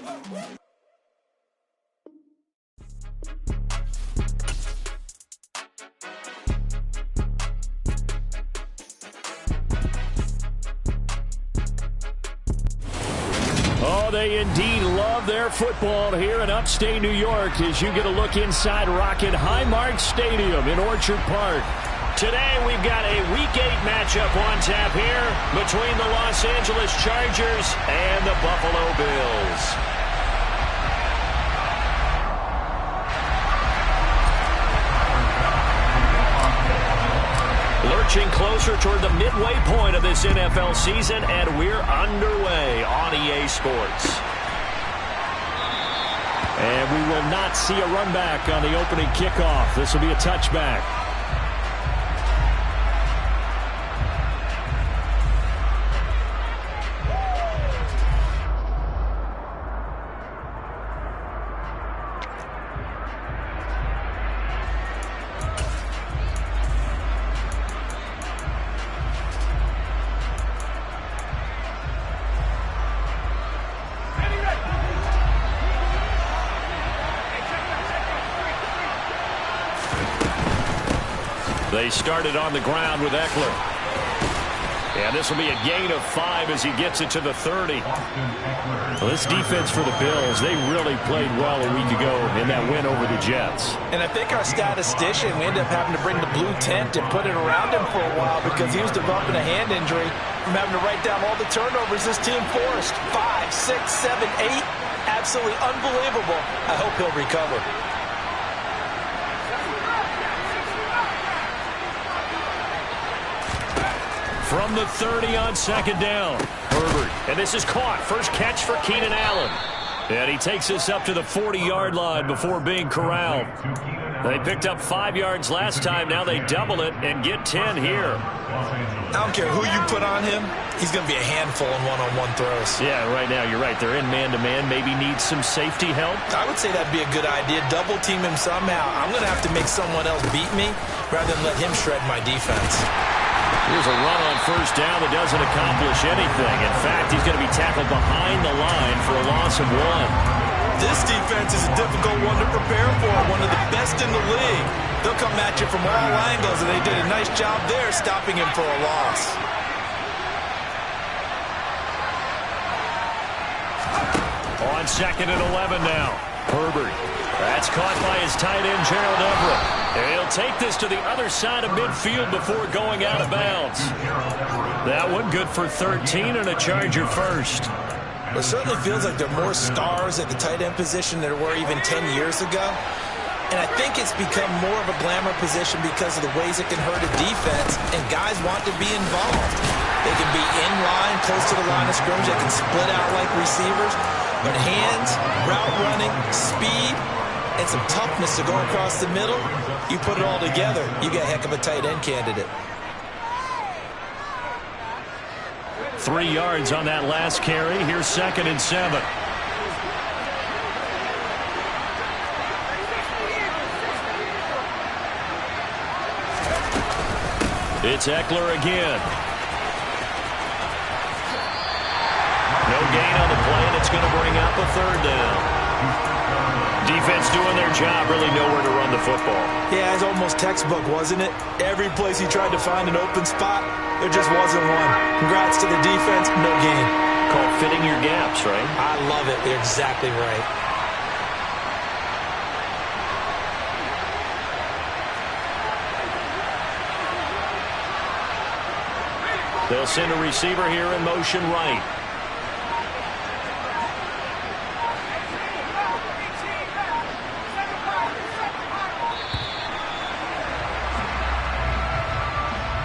Oh, they indeed love their football here in upstate New York as you get a look inside Rocket Highmark Stadium in Orchard Park. Today we've got a Week 8 matchup on tap here between the Los Angeles Chargers and the Buffalo Bills. Lurching closer toward the midway point of this NFL season, and we're underway on EA Sports. And we will not see a run back on the opening kickoff. This will be a touchback. They started on the ground with Eckler. And this will be a gain of 5 as he gets it to the 30. Well, this defense for the Bills, they really played well a week ago in that win over the Jets. And I think our statistician, we ended up having to bring the blue tent and put it around him for a while because he was developing a hand injury from having to write down all the turnovers this team forced. 5, 6, 7, 8. Absolutely unbelievable. I hope he'll recover. From the 30 on second down, Herbert. And this is caught. First catch for Keenan Allen. And he takes this up to the 40-yard line before being corralled. They picked up 5 yards last time. Now they double it and get 10 here. I don't care who you put on him. He's going to be a handful in one-on-one throws. Yeah, right now you're right. They're in man-to-man. Maybe need some safety help. I would say that'd be a good idea. Double team him somehow. I'm going to have to make someone else beat me rather than let him shred my defense. Here's a run on first down that doesn't accomplish anything. In fact, he's going to be tackled behind the line for a loss of 1. This defense is a difficult one to prepare for, one of the best in the league. They'll come at you from all angles, and they did a nice job there stopping him for a loss. On second and 11 now, Herbert. That's caught by his tight end, Gerald Everett. And he'll take this to the other side of midfield before going out of bounds. That one good for 13 and a Charger first. It certainly feels like there are more stars at the tight end position than there were even 10 years ago. And I think it's become more of a glamour position because of the ways it can hurt a defense, and guys want to be involved. They can be in line, close to the line of scrimmage. They can split out like receivers. But hands, route running, speed, and some toughness to go across the middle, you put it all together, you get a heck of a tight end candidate. 3 yards on that last carry. Here's second and 7. It's Eckler again. No gain on the play, and it's going to bring up a third down. Defense doing their job, really nowhere to run the football. Yeah, it's almost textbook, wasn't it? Every place he tried to find an open spot, there just wasn't one. Congrats to the defense, no gain. Called fitting your gaps, right? I love it. You're exactly right. They'll send a receiver here in motion right.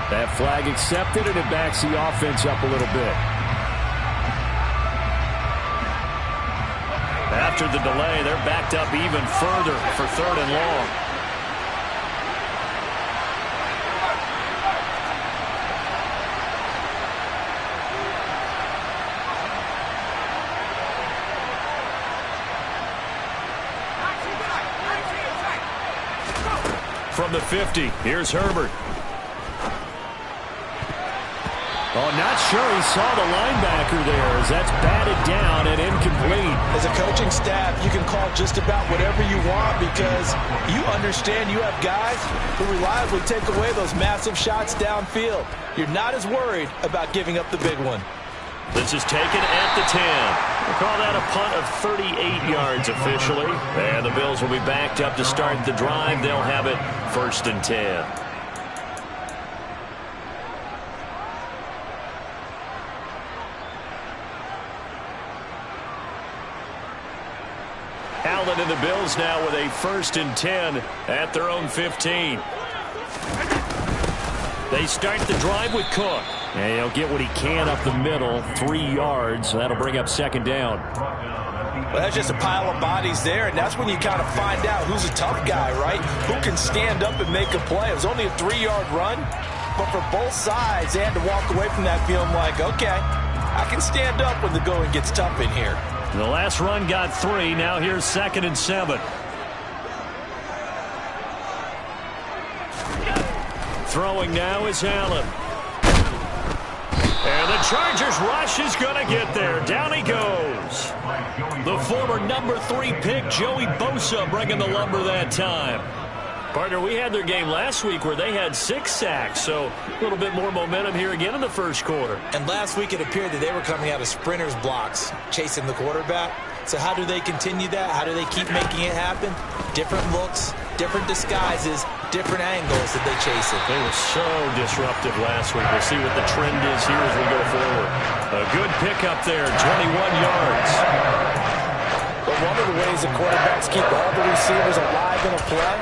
That flag accepted, and it backs the offense up a little bit. After the delay, they're backed up even further for third and long. From the 50, here's Herbert. Oh, not sure he saw the linebacker there as that's batted down and incomplete. lead. As a coaching staff, you can call just about whatever you want because you understand you have guys who reliably take away those massive shots downfield. You're not as worried about giving up the big one. This is taken at the 10. We'll call that a punt of 38 yards officially. And the Bills will be backed up to start the drive. They'll have it 1st and 10. Allen and the Bills now with a 1st and 10 at their own 15. They start the drive with Cook. And he'll get what he can up the middle, 3 yards. That'll bring up 2nd down. Well, that's just a pile of bodies there, and that's when you kind of find out who's a tough guy, right? Who can stand up and make a play. It was only a 3-yard run, but for both sides, they had to walk away from that feeling like, okay, I can stand up when the going gets tough in here. The last run got 3. Now here's 2nd and 7. Throwing now is Allen. And the Chargers rush is going to get there. Down he goes. The former number 3 pick, Joey Bosa, bringing the lumber that time. Partner, we had their game last week where they had 6 sacks, so a little bit more momentum here again in the first quarter. And last week it appeared that they were coming out of sprinters blocks, chasing the quarterback. So how do they continue that? How do they keep making it happen? Different looks, different disguises, different angles that they chase it. They were so disruptive last week. We'll see what the trend is here as we go forward. A good pickup there, 21 yards. But one of the ways the quarterbacks keep all the receivers alive in a play,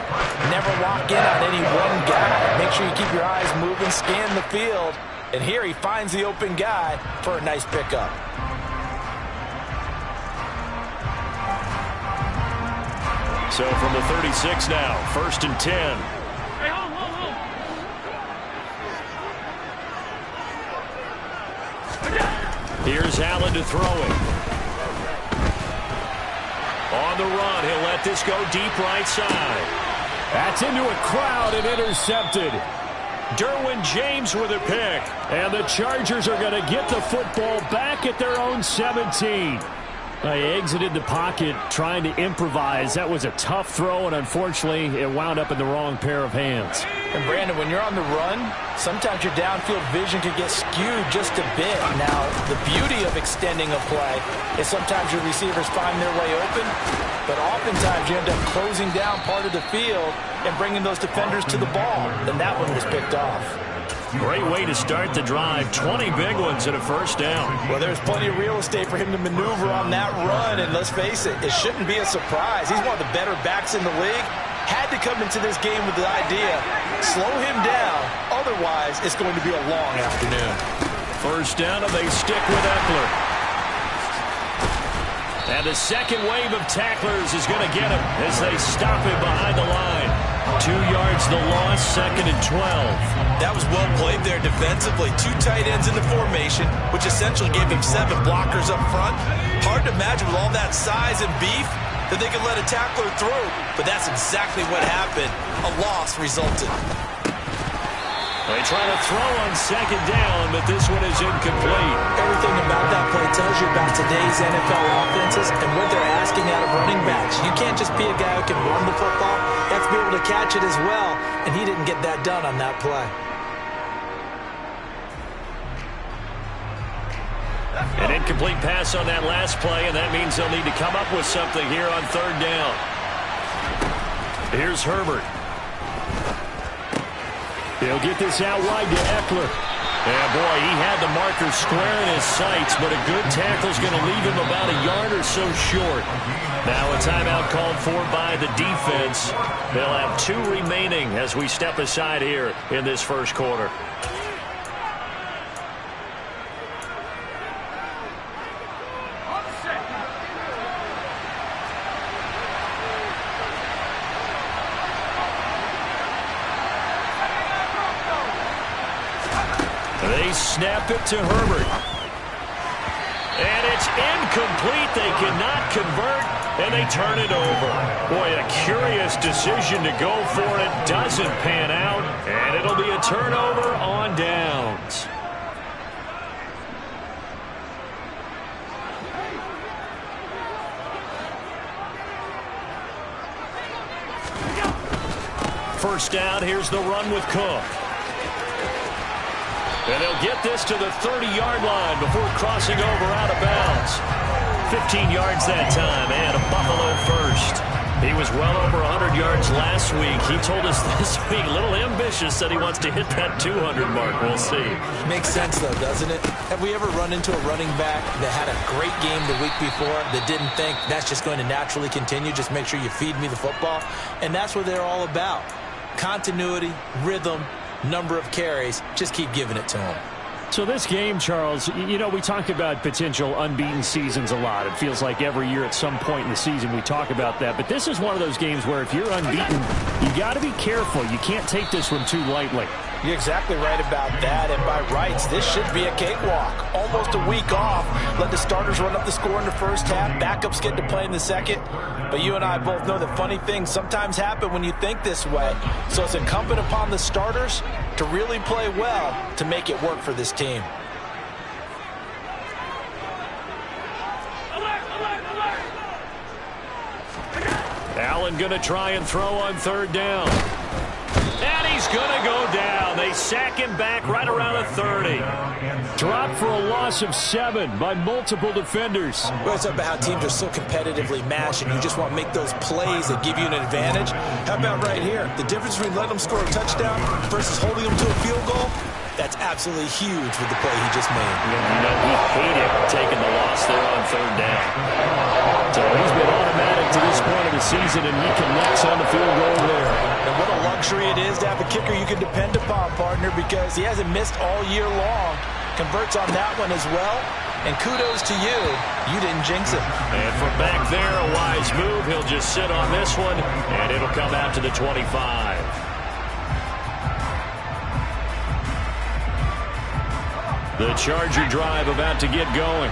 never lock in on any one guy. Make sure you keep your eyes moving, scan the field. And here he finds the open guy for a nice pickup. So from the 36 now, 1st and 10. Here's Allen to throw it. On the run, he'll let this go deep right side. That's into a crowd and intercepted. Derwin James with a pick. And the Chargers are going to get the football back at their own 17. He exited the pocket trying to improvise. That was a tough throw, and unfortunately, it wound up in the wrong pair of hands. And Brandon, when you're on the run, sometimes your downfield vision can get skewed just a bit. Now, the beauty of extending a play is sometimes your receivers find their way open, but oftentimes you end up closing down part of the field and bringing those defenders to the ball. And that one was picked off. Great way to start the drive. 20 big ones and a 1st down. Well, there's plenty of real estate for him to maneuver on that run, and let's face it, it shouldn't be a surprise. He's one of the better backs in the league. Had to come into this game with the idea, slow him down, otherwise it's going to be a long afternoon. 1st down, and they stick with Eckler. And the second wave of tacklers is going to get him as they stop him behind the line. 2 yards the loss, 2nd and 12. That was well played there defensively. 2 tight ends in the formation, which essentially gave him 7 blockers up front. Hard to imagine with all that size and beef that they could let a tackler through. But that's exactly what happened. A loss resulted. They try to throw on 2nd down, but this one is incomplete. Everything about that play tells you about today's NFL offenses and what they're asking out of running backs. You can't just be a guy who can run the football. You have to be able to catch it as well, and he didn't get that done on that play. An incomplete pass on that last play, and that means they'll need to come up with something here on 3rd down. Here's Herbert. He'll get this out wide to Eckler. Yeah, boy, he had the marker square in his sights, but a good tackle's going to leave him about a yard or so short. Now a timeout called for by the defense. They'll have 2 remaining as we step aside here in this first quarter. They snap it to Herbert. And it's incomplete. They cannot convert, and they turn it over. Boy, a curious decision to go for it. Doesn't pan out, and it'll be a turnover on downs. first down. Here's the run with Cook. And they'll get this to the 30-yard line before crossing over out of bounds. 15 yards that time, and a Buffalo first. He was well over 100 yards last week. He told us this week, a little ambitious, that he wants to hit that 200 mark. We'll see. Makes sense, though, doesn't it? Have we ever run into a running back that had a great game the week before that didn't think that's just going to naturally continue? Just make sure you feed me the football. And that's what they're all about. Continuity, rhythm, number of carries. Just keep giving it to them. So this game, Charles, you know, we talk about potential unbeaten seasons a lot. It feels like every year at some point in the season we talk about that. But this is one of those games where if you're unbeaten, you got to be careful. You can't take this one too lightly. You're exactly right about that, and by rights, this should be a cakewalk. Almost a week off. Let the starters run up the score in the first half. Backups get to play in the second. But you and I both know that funny things sometimes happen when you think this way. So it's incumbent upon the starters to really play well to make it work for this team. Allen going to try and throw on third down. And he's going to go down. They sack him back right around the 30. Dropped for a loss of 7 by multiple defenders. Well, it's about how teams are so competitively matched, and you just want to make those plays that give you an advantage. How about right here? The difference between letting them score a touchdown versus holding them to a field goal? That's absolutely huge with the play he just made. You know, he hated taking the loss there on third down. So he's been automatic to this point of the season, and he connects on the field goal there. And what a luxury it is to have a kicker you can depend upon, partner, because he hasn't missed all year long. Converts on that one as well. And kudos to you. You didn't jinx him. And from back there, a wise move. He'll just sit on this one, and it'll come out to the 25. The Charger drive about to get going.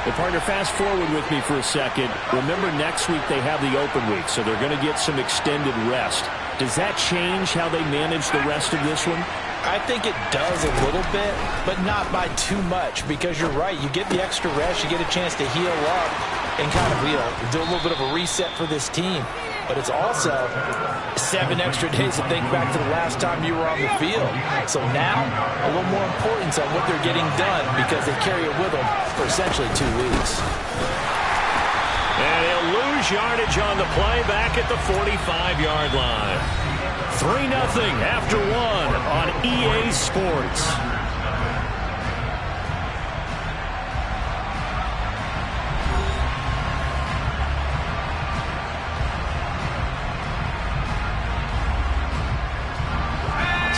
Well, partner, fast forward with me for a second. Remember, next week they have the open week, so they're going to get some extended rest. Does that change how they manage the rest of this one? I think it does a little bit, but not by too much, because you're right. You get the extra rest, you get a chance to heal up and kind of, do a little bit of a reset for this team. But it's also 7 extra days to think back to the last time you were on the field. So now, a little more importance on what they're getting done because they carry it with them for essentially 2 weeks. And he'll lose yardage on the play back at the 45-yard line. 3-0 after 1 on EA Sports.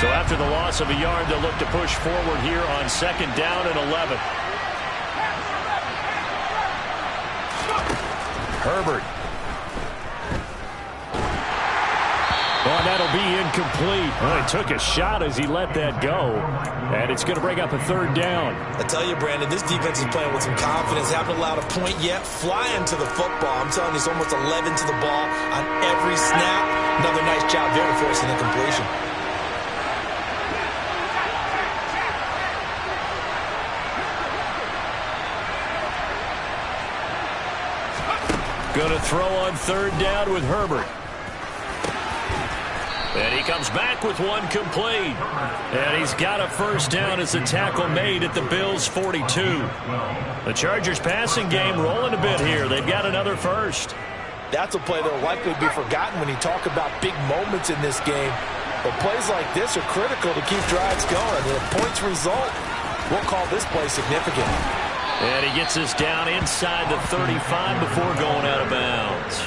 So after the loss of a yard, they'll look to push forward here on 2nd down and 11. Herbert. Oh, that'll be incomplete. Well, he took a shot as he let that go. And it's going to bring up a 3rd down. I tell you, Brandon, this defense is playing with some confidence. Haven't allowed a point yet. Flying to the football. I'm telling you, it's almost 11 to the ball on every snap. Another nice job there to force an incompletion. Going to throw on 3rd down with Herbert. And he comes back with one complete. And he's got a 1st down as the tackle made at the Bills' 42. The Chargers' passing game rolling a bit here. They've got another 1st. That's a play that will likely be forgotten when you talk about big moments in this game. But plays like this are critical to keep drives going. And if points result, we'll call this play significant. And he gets us down inside the 35 before going out of bounds.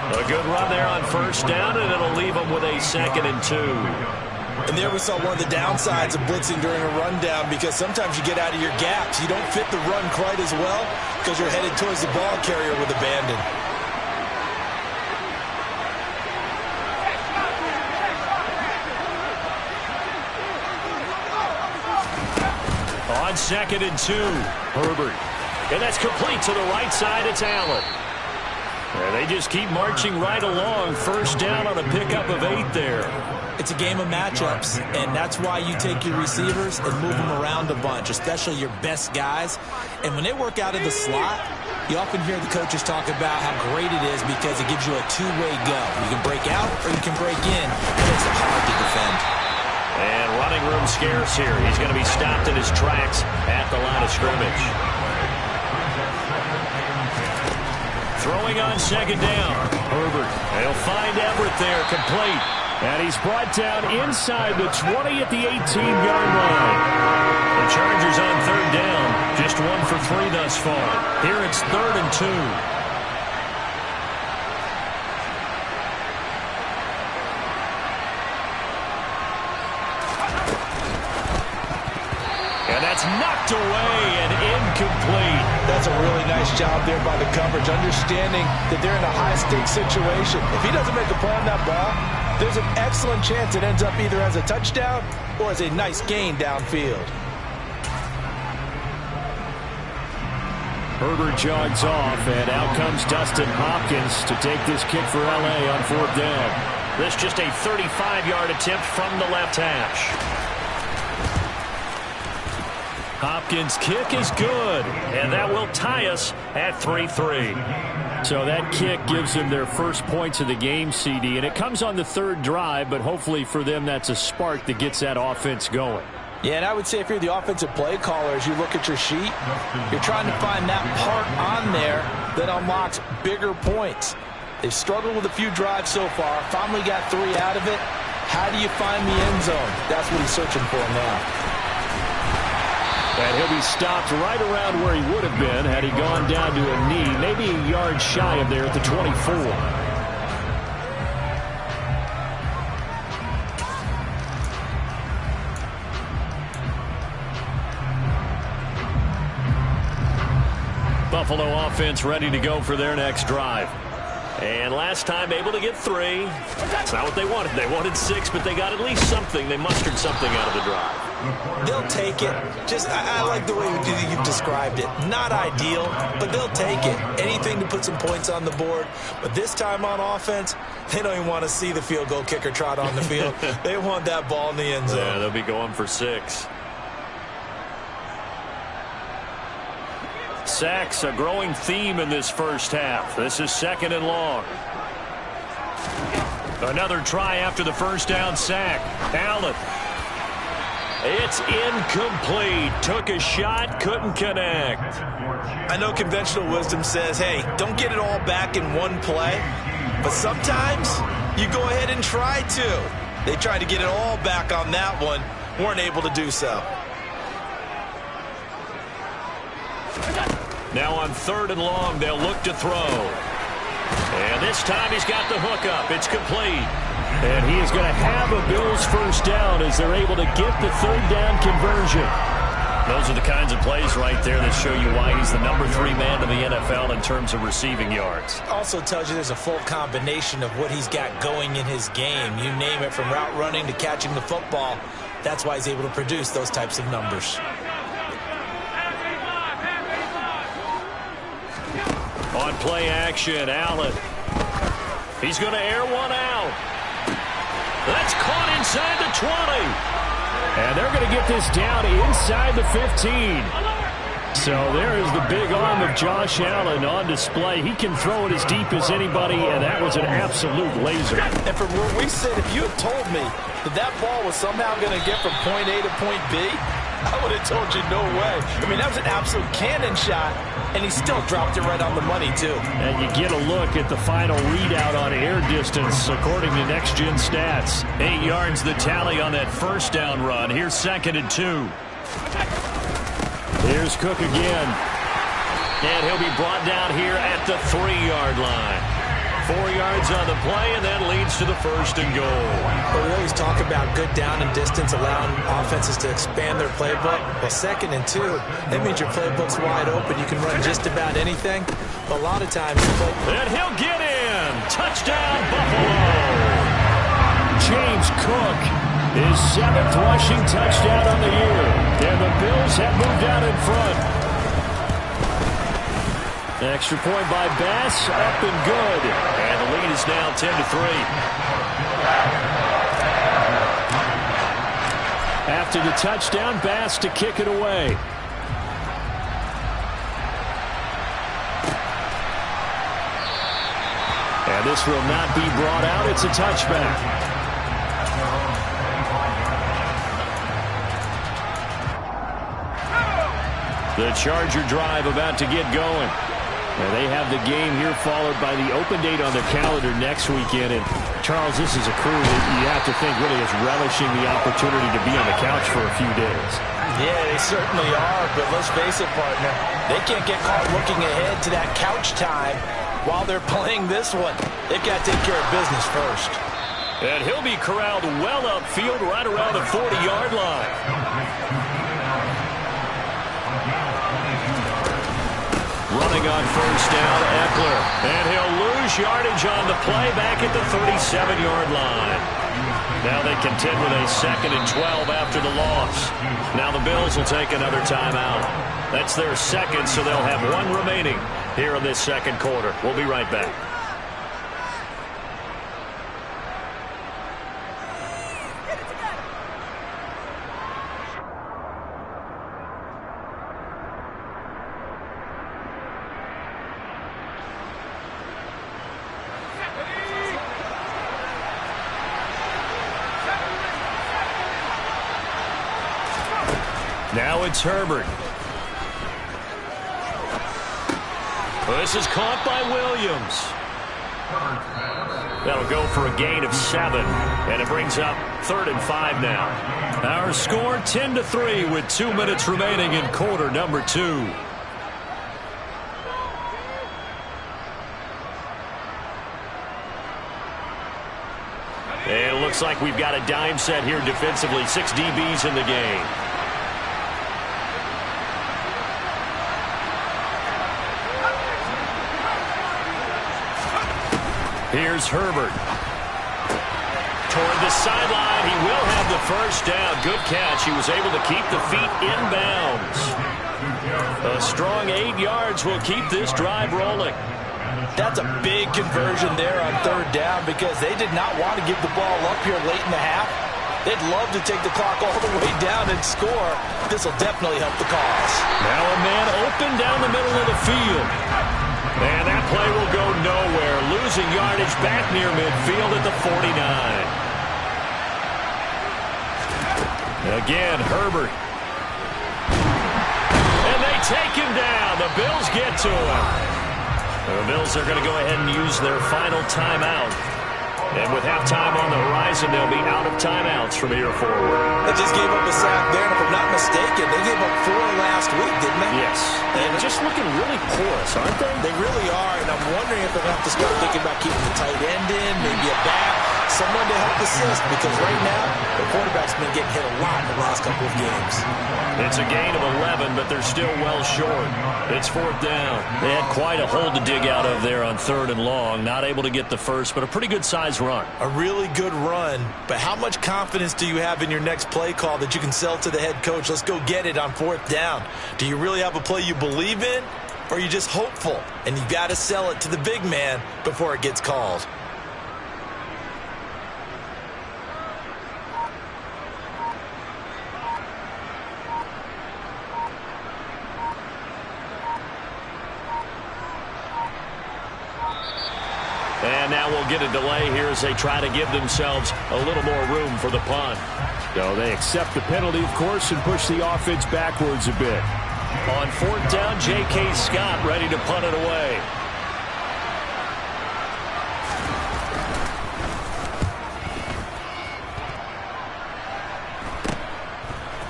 A good run there on 1st down, and it'll leave them with a 2nd and 2. And there we saw one of the downsides of blitzing during a rundown, because sometimes you get out of your gaps. You don't fit the run quite as well because you're headed towards the ball carrier with abandon. On 2nd and 2, Herbert. And that's complete to the right side. It's Allen. And they just keep marching right along. First down on a pickup of 8 there. It's a game of matchups, and that's why you take your receivers and move them around a bunch, especially your best guys. And when they work out of the slot, you often hear the coaches talk about how great it is because it gives you a two-way go. You can break out or you can break in. It makes it hard to defend. And running room scarce here. He's going to be stopped in his tracks at the line of scrimmage. Throwing on second down. Herbert. They'll find Everett there, complete. And he's brought down inside the 20 at the 18-yard line. The Chargers on third down. Just 1 for 3 thus far. Here it's 3rd and 2. And that's knocked away and incomplete. That's a really nice job there by the coverage, understanding that they're in a high-stakes situation. If he doesn't make a play on that ball, there's an excellent chance it ends up either as a touchdown or as a nice gain downfield. Herbert jogs off, and out comes Dustin Hopkins to take this kick for L.A. on 4th down. This just a 35-yard attempt from the left hash. Hopkins' kick is good, and that will tie us at 3-3. So that kick gives them their first points of the game, CD, and it comes on the 3rd drive, but hopefully for them that's a spark that gets that offense going. Yeah, and I would say if you're the offensive play caller, as you look at your sheet, you're trying to find that part on there that unlocks bigger points. They've struggled with a few drives so far, finally got 3 out of it. How do you find the end zone? That's what he's searching for now. And he'll be stopped right around where he would have been had he gone down to a knee, maybe a yard shy of there at the 24. Buffalo offense ready to go for their next drive. And last time able to get 3. That's not what they wanted. They wanted 6, but they got at least something. They mustered something out of the drive. They'll take it. I like the way you've described it. Not ideal, but they'll take it. Anything to put some points on the board. But this time on offense, they don't even want to see the field goal kicker trot on the field. They want that ball in the end zone. Yeah, they'll be going for 6. Sacks, a growing theme in this first half. This is 2nd and long. Another try after the first down sack. Allen. It's incomplete. Took a shot, couldn't connect. I know conventional wisdom says, hey, don't get it all back in one play. But sometimes you go ahead and try to. They tried to get it all back on that one. Weren't able to do so. Now on 3rd and long, they'll look to throw. And this time he's got the hook up. It's complete. And he is going to have a Bills first down as they're able to get the 3rd down conversion. Those are the kinds of plays right there that show you why he's the number 3 man in the NFL in terms of receiving yards. Also tells you there's a full combination of what he's got going in his game. You name it, from route running to catching the football. That's why he's able to produce those types of numbers. On play action, Allen. He's going to air one out. That's caught inside the 20. And they're going to get this down inside the 15. So there is the big arm of Josh Allen on display. He can throw it as deep as anybody, and that was an absolute laser. And from where we sit, if you had told me that that ball was somehow going to get from point A to point B, I would have told you no way. I mean, that was an absolute cannon shot, and he still dropped it right on the money, too. And you get a look at the final readout on air distance, according to Next Gen Stats. 8 yards the tally on that first down run. Here's 2nd and 2. Here's Cook again. And he'll be brought down here at the 3-yard line. 4 yards on the play, and that leads to the 1st and goal. But we always talk about good down and distance, allowing offenses to expand their playbook. Well, 2nd and 2, that means your playbook's wide open. You can run just about anything. But a lot of times, and he'll get in. Touchdown, Buffalo. James Cook, his 7th rushing touchdown on the year. And the Bills have moved out in front. Extra point by Bass, up and good. And the lead is now 10-3. After the touchdown, Bass to kick it away. And this will not be brought out. It's a touchback. The Charger drive about to get going. And they have the game here followed by the open date on their calendar next weekend. And Charles, this is a crew that you have to think really is relishing the opportunity to be on the couch for a few days. Yeah, they certainly are. But let's face it, partner, they can't get caught looking ahead to that couch time while they're playing this one. They've got to take care of business first. And he'll be corralled well upfield right around the 40-yard line. Running on first down, Eckler. And he'll lose yardage on the play back at the 37-yard line. Now they contend with a 2nd and 12 after the loss. Now the Bills will take another timeout. That's their second, so they'll have one remaining here in this second quarter. We'll be right back. Now it's Herbert. This is caught by Williams. That'll go for a gain of 7, and it brings up 3rd and 5 now. Our score 10-3 with 2 minutes remaining in quarter number 2. And it looks like we've got a dime set here defensively. 6 DBs in the game. Here's Herbert. Toward the sideline. He will have the first down. Good catch. He was able to keep the feet inbounds. A strong 8 yards will keep this drive rolling. That's a big conversion there on 3rd down because they did not want to give the ball up here late in the half. They'd love to take the clock all the way down and score. This will definitely help the cause. Now a man open down the middle of the field. And that play will go nowhere. Losing yardage back near midfield at the 49. Again, Herbert. And they take him down. The Bills get to him. The Bills are going to go ahead and use their final timeout. And with halftime on the horizon, they'll be out of timeouts from here forward. They just gave up a sack there, and if I'm not mistaken, they gave up 4 last week, didn't they? Yes. And just looking really porous, aren't they? They really are, and I'm wondering if they're going to have to start thinking about keeping the tight end in, maybe a back, someone to help assist, because right now, the quarterback's been getting hit a lot in the last couple of games. It's a gain of 11, but they're still well short. It's 4th down. They had quite a hole to dig out of there on 3rd and long. Not able to get the first, but a pretty good-sized run. A really good run, but how much confidence do you have in your next play call that you can sell to the head coach? Let's go get it on 4th down. Do you really have a play you believe in, or are you just hopeful? And you got to sell it to the big man before it gets called. And now we'll get a delay here as they try to give themselves a little more room for the punt. So they accept the penalty, of course, and push the offense backwards a bit. On 4th down, J.K. Scott ready to punt it away.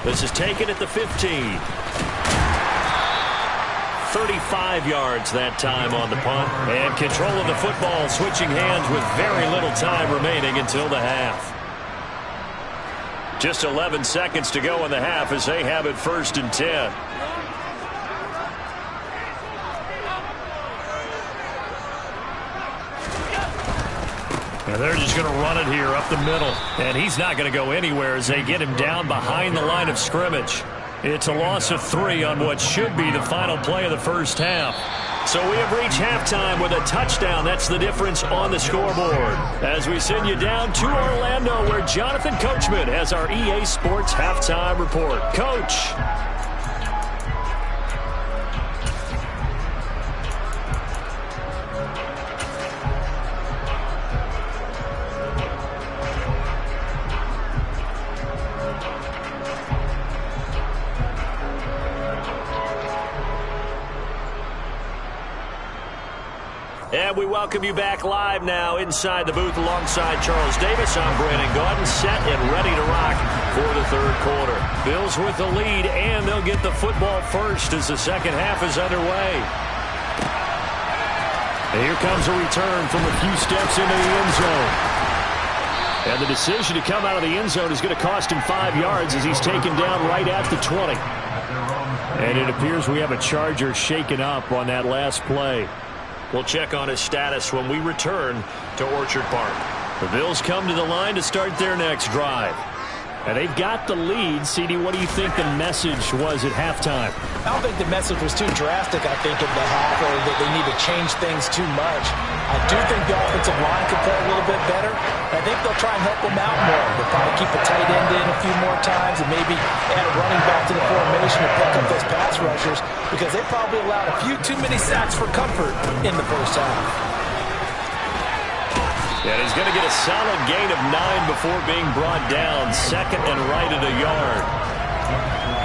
This is taken at the 15. 35 yards that time on the punt. And control of the football switching hands with very little time remaining until the half. Just 11 seconds to go in the half as they have it 1st and 10. And they're just going to run it here up the middle. And he's not going to go anywhere as they get him down behind the line of scrimmage. It's a loss of 3 on what should be the final play of the first half. So we have reached halftime with a touchdown. That's the difference on the scoreboard. As we send you down to Orlando, where Jonathan Coachman has our EA Sports Halftime Report. Coach. And we welcome you back live now inside the booth alongside Charles Davis. I'm Brandon Gaudin, set and ready to rock for the third quarter. Bills with the lead, and they'll get the football first as the second half is underway. And here comes a return from a few steps into the end zone. And the decision to come out of the end zone is going to cost him 5 yards as he's taken down right at the 20. And it appears we have a Charger shaken up on that last play. We'll check on his status when we return to Orchard Park. The Bills come to the line to start their next drive. And they've got the lead. CD, what do you think the message was at halftime? I don't think the message was too drastic, I think, in the half, or that they need to change things too much. I do think the offensive line could play a little bit better. I think they'll try and help them out more. They'll probably keep a tight end in a few more times and maybe add a running back to the formation to pick up those pass rushers, because they probably allowed a few too many sacks for comfort in the first half. And he's going to get a solid gain of 9 before being brought down. Second and right at a yard.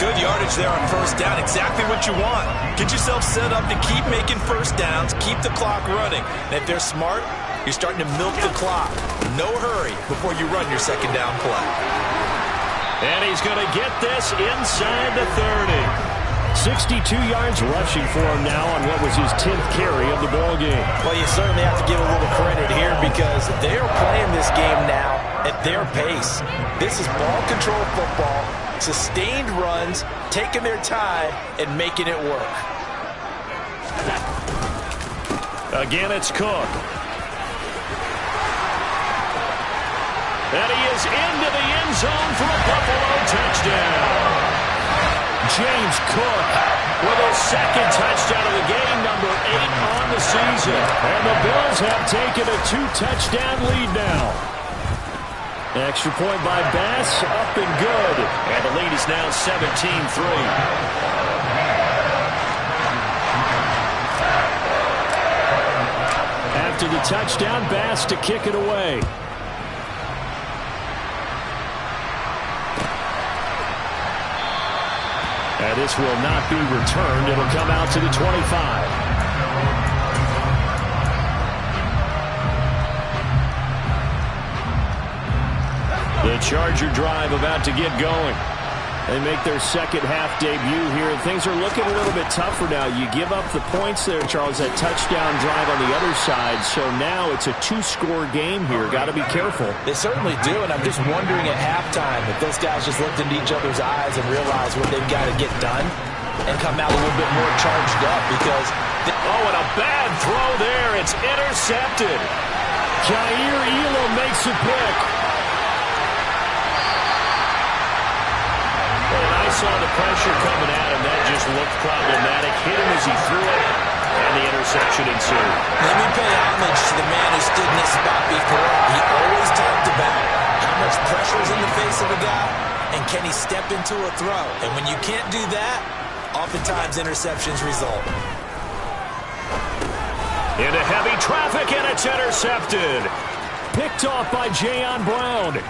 Good yardage there on first down. Exactly what you want. Get yourself set up to keep making first downs, keep the clock running. And if they're smart, you're starting to milk the clock. No hurry before you run your second down play. And he's going to get this inside the 30. 62 yards rushing for him now on what was his 10th carry of the ball game. Well, you certainly have to give a little credit here, because they are playing this game now at their pace. This is ball control football, sustained runs, taking their time and making it work. Again, it's Cook. And he is into the end zone for a Buffalo touchdown. James Cook with his second touchdown of the game, number 8 on the season. And the Bills have taken a 2-touchdown lead now. Extra point by Bass, up and good. And the lead is now 17-3. After the touchdown, Bass to kick it away. And this will not be returned. It'll come out to the 25. The Charger drive about to get going. They make their second half debut here, and things are looking a little bit tougher now. You give up the points there, Charles, that touchdown drive on the other side. So now it's a 2-score game here. Got to be careful. They certainly do, and I'm just wondering at halftime if those guys just looked into each other's eyes and realized what they've got to get done and come out a little bit more charged up, because... Oh, and a bad throw there. It's intercepted. Jair Elam makes a pick. Saw the pressure coming at him. That just looked problematic. Hit him as he threw it, and the interception ensued. Let me pay homage to the man who stood in this spot before. He always talked about how much pressure is in the face of a guy, and can he step into a throw. And when you can't do that, oftentimes interceptions result. Into heavy traffic, and it's intercepted. Picked off by Jayon Brown.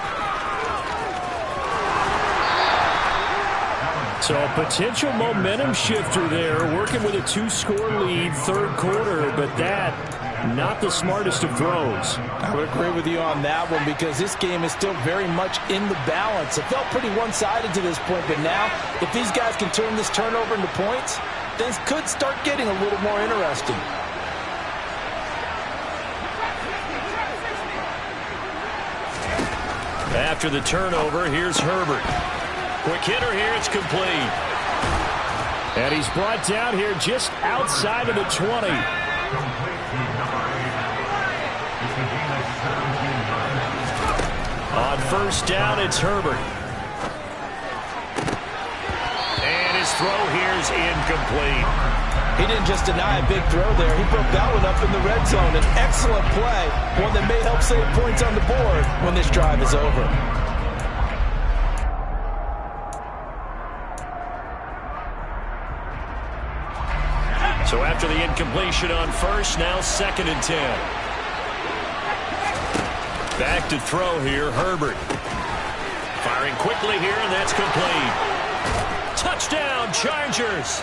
So a potential momentum shifter there, working with a 2-score lead, third quarter, but that, not the smartest of throws. I would agree with you on that one, because this game is still very much in the balance. It felt pretty one-sided to this point, but now, if these guys can turn this turnover into points, things could start getting a little more interesting. After the turnover, here's Herbert. Quick hitter here, it's complete. And he's brought down here just outside of the 20. On first down, it's Herbert. And his throw here is incomplete. He didn't just deny a big throw there. He broke that one up in the red zone. An excellent play, one that may help save points on the board when this drive is over. So after the incompletion on first, now 2nd and 10. Back to throw here, Herbert. Firing quickly here, and that's complete. Touchdown, Chargers.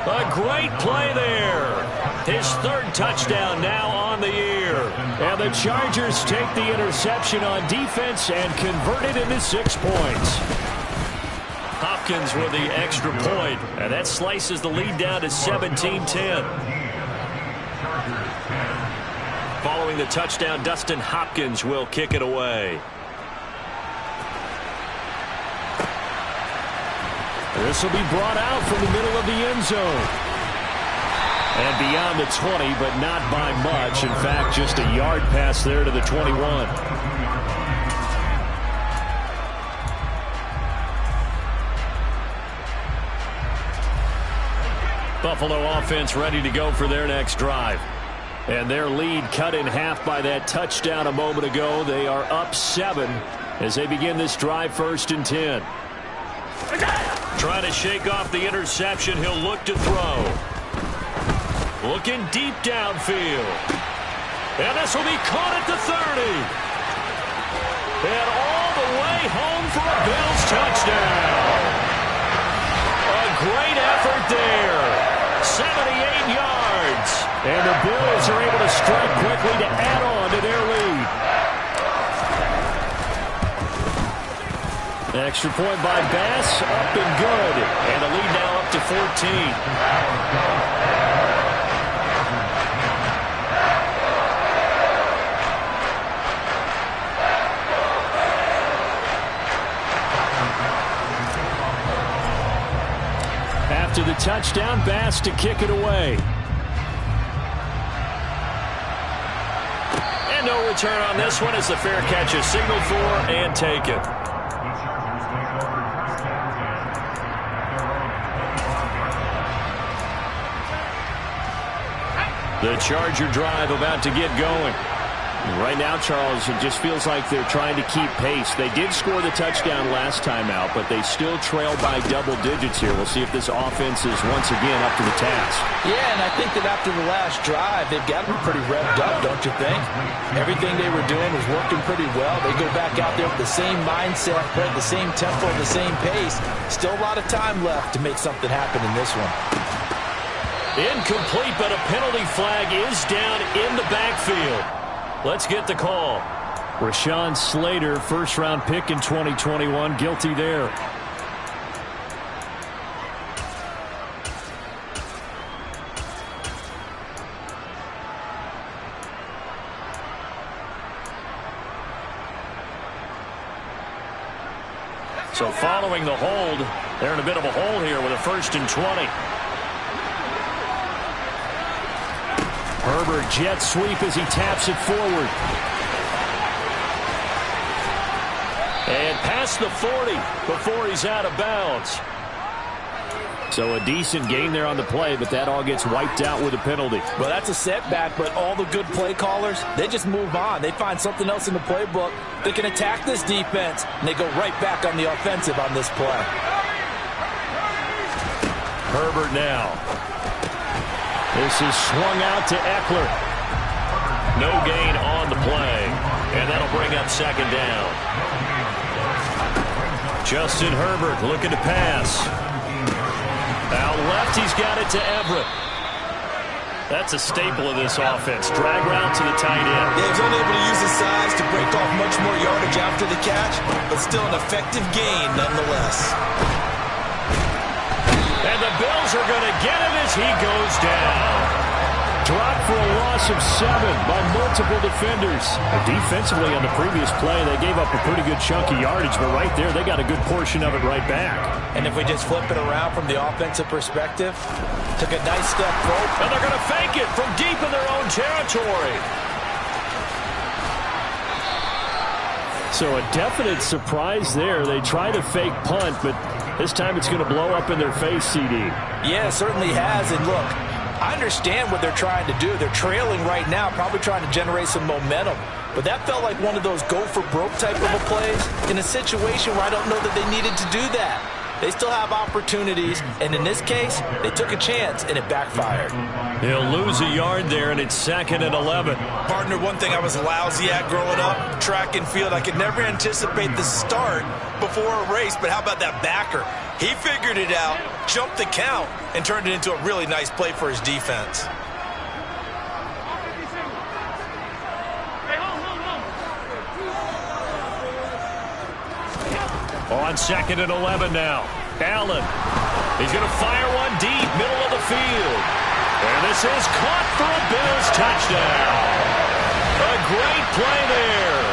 A great play there. His 3rd touchdown now on the year. And the Chargers take the interception on defense and convert it into 6 points. Hopkins with the extra point, and that slices the lead down to 17-10. Following the touchdown, Dustin Hopkins will kick it away. This will be brought out from the middle of the end zone. And beyond the 20, but not by much. In fact, just a yard pass there to the 21. Buffalo offense ready to go for their next drive. And their lead cut in half by that touchdown a moment ago. They are up 7 as they begin this drive, 1st and 10. Trying to shake off the interception. He'll look to throw. Looking deep downfield. And this will be caught at the 30. And all the way home for a Bills touchdown. A great effort there. 78 yards. And the Bills are able to strike quickly to add on to their lead. Extra point by Bass, up and good. And the lead now up to 14. After the touchdown, Bass to kick it away. And no return on this one as the fair catch is signaled for and taken. The Charger drive about to get going. Right now, Charles, it just feels like they're trying to keep pace. They did score the touchdown last time out, but they still trail by double digits here. We'll see if this offense is once again up to the task. Yeah, and I think that after the last drive, they've got to be pretty revved up, don't you think? Everything they were doing was working pretty well. They go back out there with the same mindset, play at the same tempo, the same pace. Still a lot of time left to make something happen in this one. Incomplete, but a penalty flag is down in the backfield. Let's get the call. Rashawn Slater, first-round pick in 2021, guilty there. So following the hold, they're in a bit of a hole here with a 1st and 20. Herbert jet sweep as he taps it forward. And past the 40 before he's out of bounds. So a decent gain there on the play, but that all gets wiped out with a penalty. Well, that's a setback, but all the good play callers, they just move on. They find something else in the playbook. They can attack this defense, and they go right back on the offensive on this play. Herbert now. This is swung out to Eckler. No gain on the play, and that'll bring up 2nd down. Justin Herbert looking to pass. Out left, he's got it to Everett. That's a staple of this offense. Drag route to the tight end. Yeah, he's only able to use his size to break off much more yardage after the catch, but still an effective gain nonetheless. And the Bills are going to get him as he goes down. Dropped for a loss of 7 by multiple defenders. Defensively on the previous play, they gave up a pretty good chunk of yardage, but right there, they got a good portion of it right back. And if we just flip it around from the offensive perspective, took a nice step forward. And they're going to fake it from deep in their own territory. So a definite surprise there. They try to fake punt, but This time it's going to blow up in their face, CD. Yeah, it certainly has. And look, I understand what they're trying to do. They're trailing right now, probably trying to generate some momentum. But that felt like one of those go-for-broke type of a plays in a situation where I don't know that they needed to do that. They still have opportunities, and in this case, they took a chance, and it backfired. He'll lose a yard there, and it's 2nd and 11. Partner, one thing I was lousy at growing up, track and field, I could never anticipate the start before a race, but how about that backer? He figured it out, jumped the count, and turned it into a really nice play for his defense. On 2nd and 11 now. Allen. He's going to fire one deep, middle of the field. And this is caught for a Bills touchdown. A great play there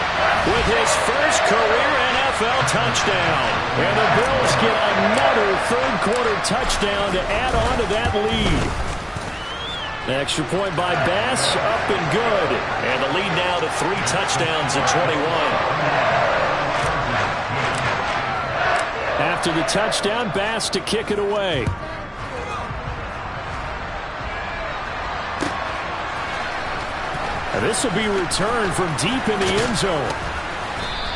with his first career NFL touchdown. And the Bills get another third-quarter touchdown to add on to that lead. The extra point by Bass, up and good. And the lead now to 3 touchdowns at 21. After the touchdown, Bass to kick it away. And this will be returned from deep in the end zone.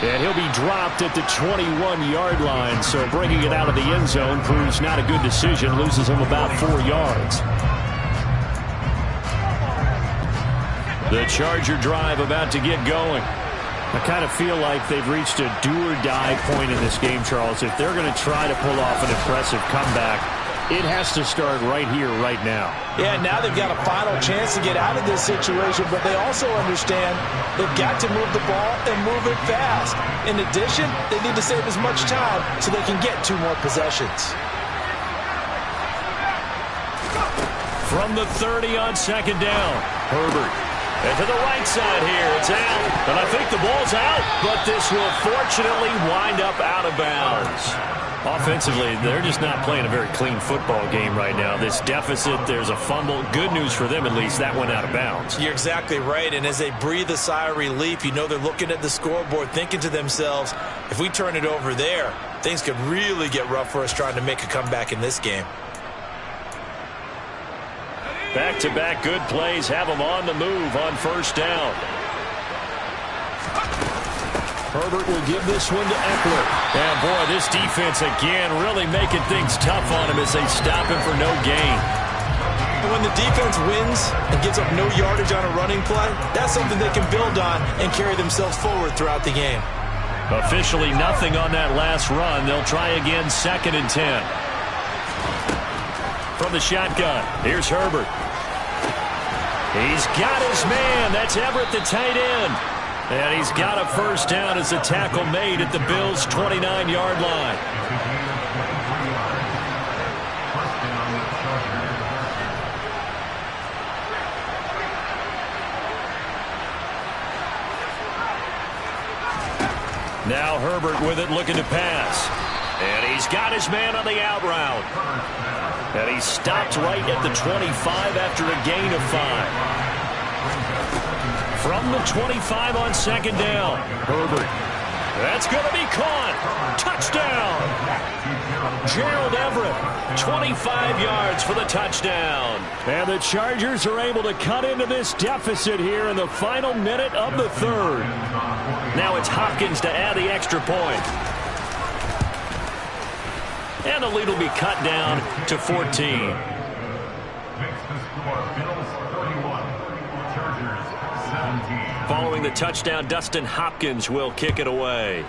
And he'll be dropped at the 21-yard line. So bringing it out of the end zone proves not a good decision. Loses him about 4 yards. The Charger drive about to get going. I kind of feel like they've reached a do-or-die point in this game, Charles. If they're going to try to pull off an impressive comeback, it has to start right here, right now. Yeah, now they've got a final chance to get out of this situation, but they also understand they've got to move the ball and move it fast. In addition, they need to save as much time so they can get 2 more possessions. From the 30 on 2nd down, Herbert. And to the right side here, it's out. And I think the ball's out, but this will fortunately wind up out of bounds. Offensively, they're just not playing a very clean football game right now. This deficit, there's a fumble. Good news for them, at least. That went out of bounds. You're exactly right, and as they breathe a sigh of relief, you know they're looking at the scoreboard, thinking to themselves, if we turn it over there, things could really get rough for us trying to make a comeback in this game. Back-to-back good plays have them on the move on 1st down. Herbert will give this one to Eckler. And, boy, this defense again really making things tough on him as they stop him for no gain. When the defense wins and gives up no yardage on a running play, that's something they can build on and carry themselves forward throughout the game. Officially nothing on that last run. They'll try again 2nd and 10. From the shotgun, here's Herbert. He's got his man. That's Everett, the tight end. And he's got a 1st down as a tackle made at the Bills' 29-yard line. Now Herbert with it, looking to pass. And he's got his man on the out route. And he stopped right at the 25 after a gain of 5. From the 25 on 2nd down, Herbert. That's going to be caught. Touchdown. Gerald Everett, 25 yards for the touchdown. And the Chargers are able to cut into this deficit here in the final minute of the 3rd. Now it's Hopkins to add the extra point. And the lead will be cut down to 14. Following the touchdown, Dustin Hopkins will kick it away.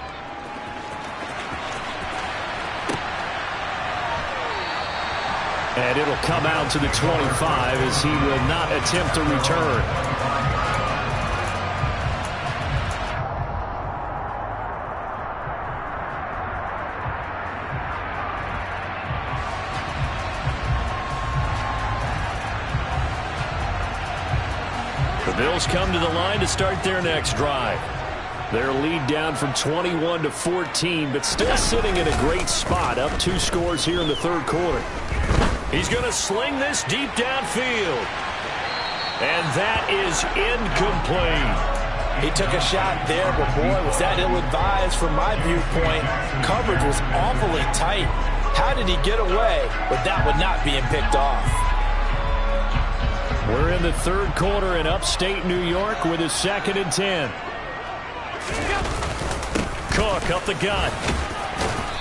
And it'll come out to the 25 as he will not attempt to return. Bills come to the line to start their next drive. Their lead down from 21 to 14, but still sitting in a great spot, up 2 scores here in the 3rd quarter. He's going to sling this deep downfield. And that is incomplete. He took a shot there, but boy, was that ill-advised from my viewpoint. Coverage was awfully tight. How did he get away with that one not being picked off? We're in the third quarter in upstate New York with a 2nd and 10. Cook up the gut.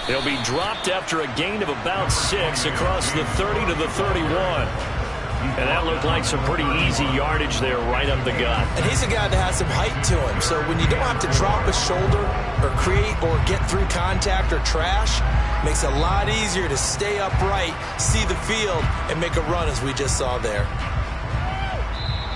He'll be dropped after a gain of about 6 across the 30 to the 31. And that looked like some pretty easy yardage there right up the gut. And he's a guy that has some height to him. So when you don't have to drop a shoulder or create or get through contact or trash, makes it a lot easier to stay upright, see the field, and make a run as we just saw there.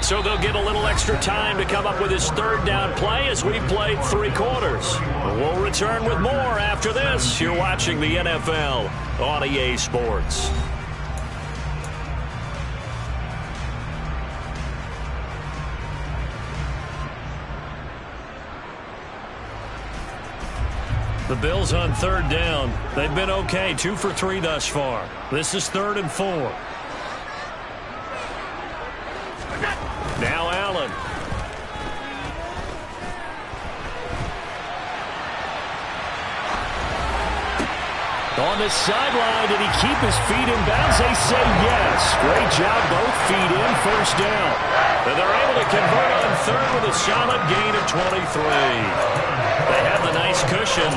So they'll get a little extra time to come up with his 3rd down play as we played 3 quarters. We'll return with more after this. You're watching the NFL on EA Sports. The Bills on 3rd down. They've been okay, 2 for 3 thus far. This is 3rd and 4. Now Allen. On the sideline, did he keep his feet in bounds? They say yes. Great job, both feet in, 1st down. And they're able to convert on 3rd with a solid gain of 23. They have the nice cushion.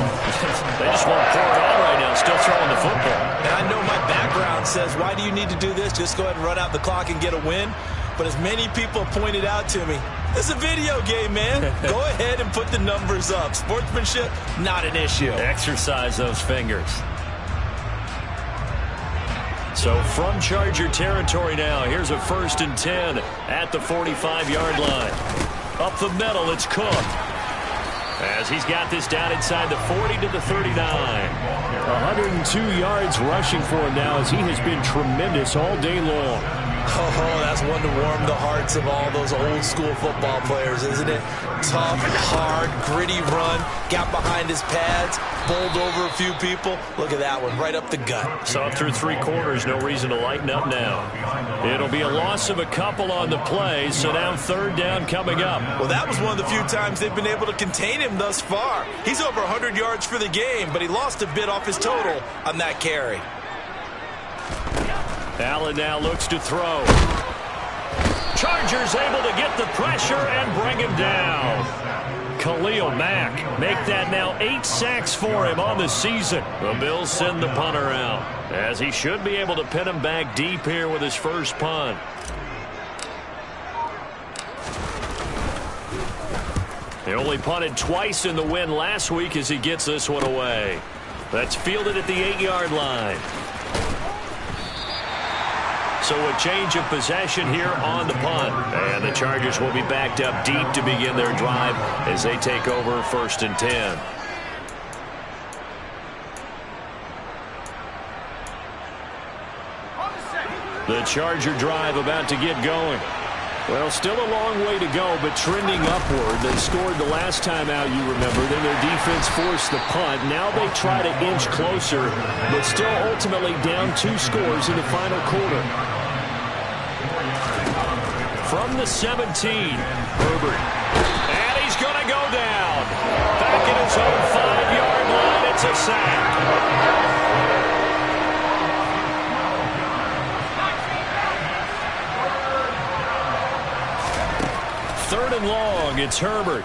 They just want to pour it on right now, still throwing the football. And I know my background says, why do you need to do this? Just go ahead and run out the clock and get a win. But as many people pointed out to me, it's a video game, man. Go ahead and put the numbers up. Sportsmanship, not an issue. Exercise those fingers. So from Charger territory now, here's a 1st and 10 at the 45-yard line. Up the middle, it's Cook. As he's got this down inside the 40 to the 39. 102 yards rushing for him now as he has been tremendous all day long. Oh, that's one to warm the hearts of all those old school football players, isn't it? Tough, hard, gritty run, got behind his pads, bowled over a few people. Look at that one, right up the gut. Saw through 3 quarters, no reason to lighten up now. It'll be a loss of a couple on the play, so now 3rd down coming up. Well, that was one of the few times they've been able to contain him thus far. He's over 100 yards for the game, but he lost a bit off his total on that carry. Allen now looks to throw. Chargers able to get the pressure and bring him down. Khalil Mack make that now 8 sacks for him on the season. The Bills send the punter out as he should be able to pin him back deep here with his first punt. He only punted twice in the win last week as he gets this one away. That's fielded at the 8-yard line. So a change of possession here on the punt. And the Chargers will be backed up deep to begin their drive as they take over 1st and 10. The Charger drive about to get going. Well, still a long way to go, but trending upward. They scored the last time out, you remember. Then their defense forced the punt. Now they try to inch closer, but still ultimately down 2 scores in the final quarter. From the 17, Herbert. And he's going to go down. Back at his own 5-yard line, it's a sack. Third and long, it's Herbert.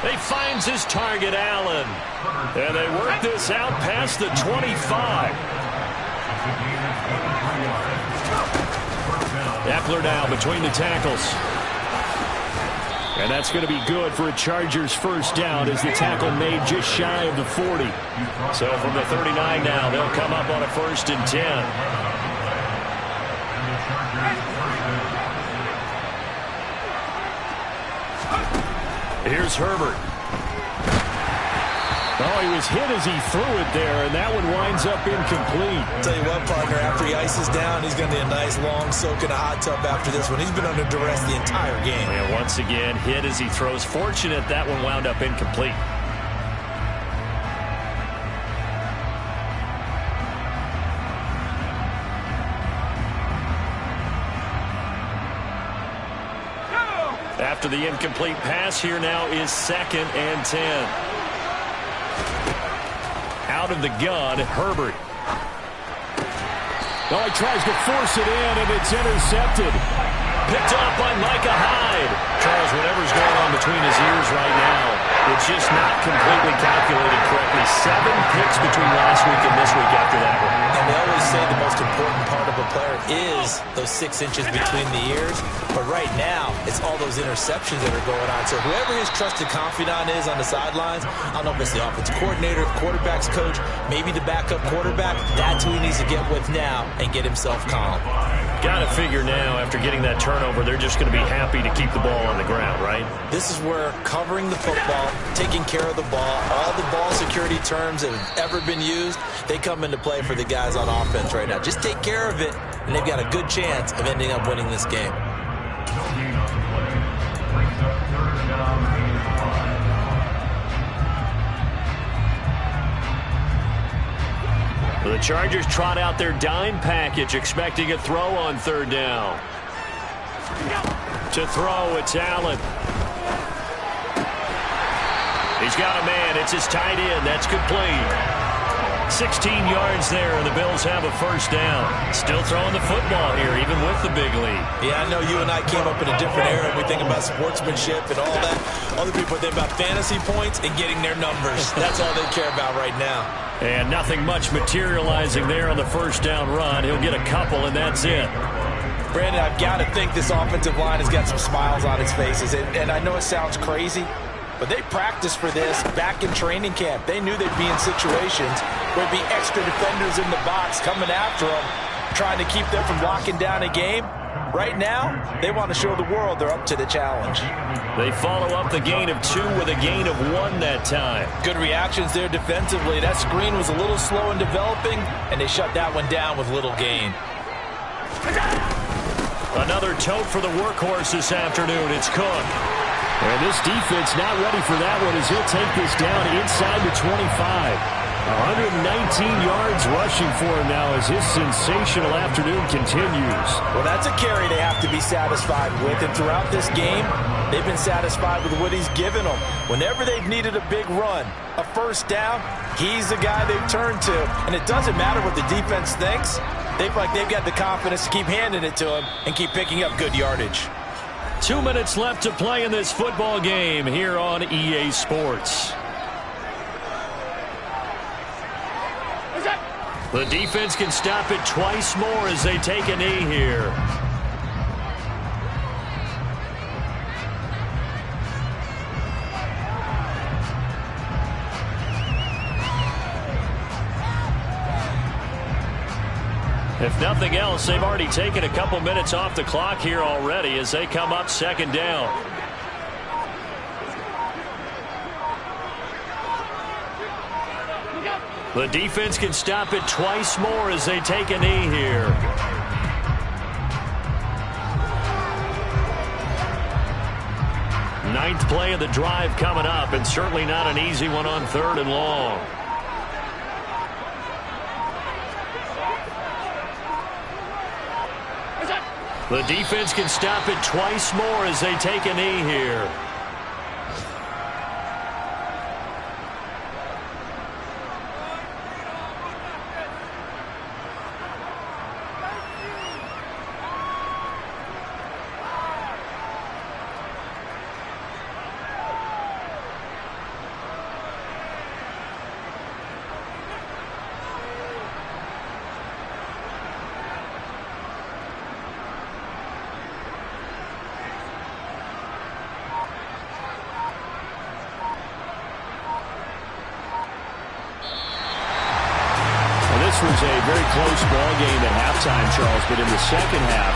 He finds his target, Allen. And they work this out past the 25. Eckler now between the tackles. And that's going to be good for a Chargers first down as the tackle made just shy of the 40. So from the 39 now, they'll come up on a 1st and 10. Here's Herbert. Oh, he was hit as he threw it there, and that one winds up incomplete. Tell you what, partner, after he ices down, he's going to need a nice long soak in a hot tub after this one. He's been under duress the entire game. And once again, hit as he throws. Fortunate that one wound up incomplete. After the incomplete pass, here now is 2nd and 10. out of the gun, Herbert. Oh, he tries to force it in, and it's intercepted. Picked up by Micah Hyde. Charles, whatever's going on between his ears right now, it's just not completely calculated correctly. 7 picks between last week and this week after that one. And they always say the most important part of a player is those 6 inches between the ears. But right now, it's all those interceptions that are going on. So whoever his trusted confidant is on the sidelines, I don't know if it's the offensive coordinator, quarterback's coach, maybe the backup quarterback, that's who he needs to get with now and get himself calm. Got to figure now, after getting that turnover, they're just going to be happy to keep the ball on the ground, right? This is where covering the football, taking care of the ball, all the ball security terms that have ever been used, they come into play for the guys on offense right now. Just take care of it, and they've got a good chance of ending up winning this game. The Chargers trot out their dime package, expecting a throw on 3rd down. To throw, it's Allen. He's got a man. It's his tight end. That's complete. 16 yards there, and the Bills have a 1st down. Still throwing the football here, even with the big lead. Yeah, I know you and I came up in a different era. We think about sportsmanship and all that. Other people think about fantasy points and getting their numbers. That's all they care about right now. And nothing much materializing there on the 1st down run. He'll get a couple, and that's it. Brandon, I've got to think this offensive line has got some smiles on its faces. And I know it sounds crazy, but they practiced for this back in training camp. They knew they'd be in situations where there'd be extra defenders in the box coming after them, trying to keep them from locking down a game. Right now, they want to show the world they're up to the challenge. They follow up the gain of 2 with a gain of 1 that time. Good reactions there defensively. That screen was a little slow in developing, and they shut that one down with little gain. Another tote for the workhorse this afternoon. It's Cook. And this defense not ready for that one as he'll take this down inside the 25. 119 yards rushing for him now as his sensational afternoon continues. Well, that's a carry they have to be satisfied with. And throughout this game, they've been satisfied with what he's given them. Whenever they've needed a big run, a 1st down, he's the guy they've turned to. And it doesn't matter what the defense thinks. They feel like they've got the confidence to keep handing it to him and keep picking up good yardage. 2 minutes left to play in this football game here on EA Sports. The defense can stop it twice more as they take a knee here. If nothing else, they've already taken a couple minutes off the clock here already as they come up 2nd down. The defense can stop it twice more as they take a knee here. Ninth play of the drive coming up, and certainly not an easy one on 3rd and long. The defense can stop it twice more as they take a knee here. This was a very close ball game at halftime, Charles, but in the 2nd half,